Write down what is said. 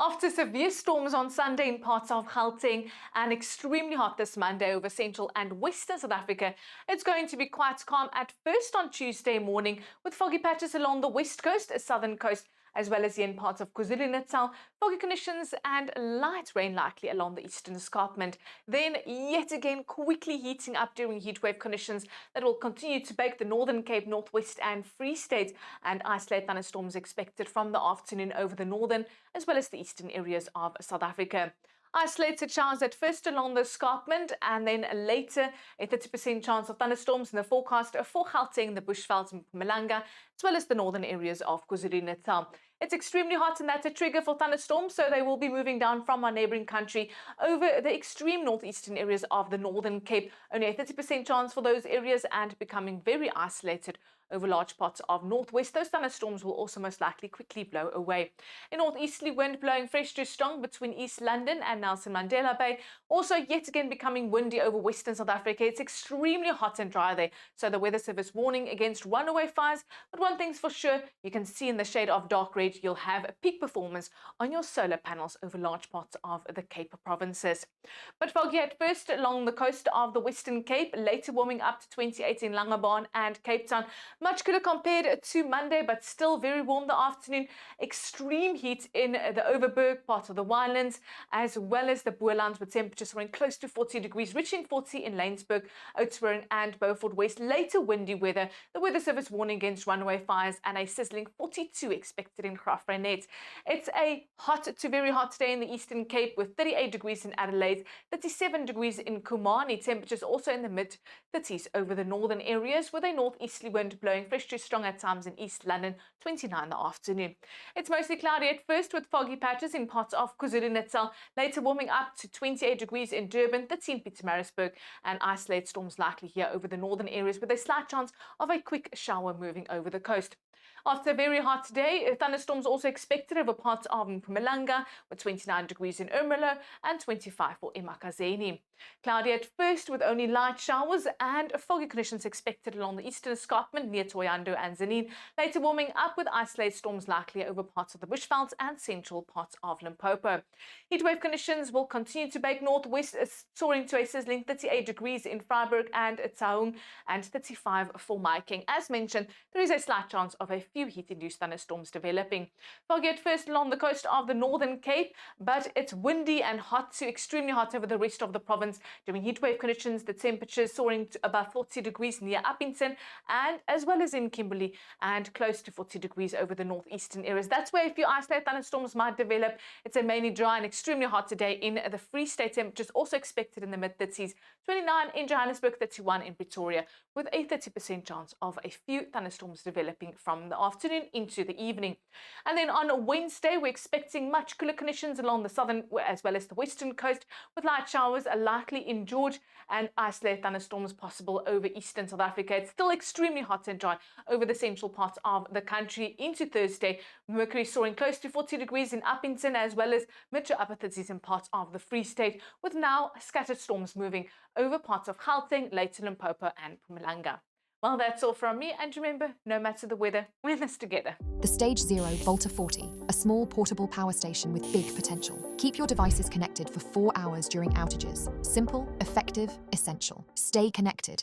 After severe storms on Sunday in parts of Gauteng and extremely hot this Monday over central and western South Africa, it's going to be quite calm at first on Tuesday morning with foggy patches along the west coast, southern coast, as well as in parts of KwaZulu-Natal, foggy conditions and light rain likely along the eastern escarpment. Then yet again quickly heating up during heatwave conditions that will continue to bake the Northern Cape, Northwest and Free State, and isolated thunderstorms expected from the afternoon over the northern as well as the eastern areas of South Africa. Isolated showers at first along the escarpment and then later a 30% chance of thunderstorms in the forecast for Gauteng, the Bushveld and Mpumalanga, as well as the northern areas of KwaZulu-Natal. It's extremely hot and that's a trigger for thunderstorms, so they will be moving down from our neighbouring country over the extreme northeastern areas of the Northern Cape. Only a 30% chance for those areas and becoming very isolated over large parts of northwest. Those thunderstorms will also most likely quickly blow away. A northeasterly wind blowing fresh to strong between East London and Nelson Mandela Bay. Also yet again becoming windy over western South Africa. It's extremely hot and dry there, so the weather service warning against runaway fires. But one thing's for sure, you can see in the shade of dark red you'll have a peak performance on your solar panels over large parts of the Cape provinces. But foggy at first along the coast of the Western Cape, later warming up to 28 in Langebaan and Cape Town. Much cooler compared to Monday, but still very warm the afternoon. Extreme heat in the Overberg, part of the Winelands, as well as the Boerlands, with temperatures running close to 40 degrees, reaching 40 in Laingsburg, Oudtshoorn and Beaufort West. Later windy weather, the weather service warning against runaway fires, and a sizzling 42 expected in Graafrenet. It's a hot to very hot day in the Eastern Cape with 38 degrees in Adelaide, 37 degrees in Kumani. Temperatures also in the mid-30s over the northern areas, with a northeasterly wind blowing fresh to strong at times in East London, 29 in the afternoon. It's mostly cloudy at first with foggy patches in parts of KwaZulu-Natal, later warming up to 28 degrees in Durban, 13 Pietermaritzburg, and isolated storms likely here over the northern areas with a slight chance of a quick shower moving over the coast. After a very hot day, thunderstorms also expected over parts of Mpumalanga with 29 degrees in Ermelo and 25 for eMakazeni. Cloudy at first with only light showers and foggy conditions expected along the eastern escarpment near Thohoyandou and Tzaneen, later warming up with isolated storms likely over parts of the Bushvelds and central parts of Limpopo. Heatwave conditions will continue to bake northwest, soaring to a sizzling 38 degrees in Vryburg and Taung and 35 for Maiking. As mentioned, there is a slight chance of a few heat-induced thunderstorms developing. Foggy at first along the coast of the Northern Cape, but it's windy and hot to extremely hot over the rest of the province. During heatwave conditions, the temperatures soaring to about 40 degrees near Upington and as well as in Kimberley, and close to 40 degrees over the northeastern areas. That's where a few isolated thunderstorms might develop. It's a mainly dry and extremely hot today in the Free State. Temperatures also expected in the mid-30s, 29 in Johannesburg, 31 in Pretoria, with a 30% chance of a few thunderstorms developing from the afternoon into the evening. And then on Wednesday, we're expecting much cooler conditions along the southern as well as the western coast, with light showers likely in George and isolated thunderstorms possible over eastern South Africa. It's still extremely hot and dry over the central parts of the country into Thursday. Mercury soaring close to 40 degrees in Upington as well as mid to upper 30s in parts of the Free State, with now scattered storms moving over parts of Gauteng, later Limpopo and Mpumalanga. Well, that's all from me, and remember, no matter the weather, we're in this together. The Stage Zero Volta 40, a small portable power station with big potential. Keep your devices connected for 4 hours during outages. Simple, effective, essential. Stay connected.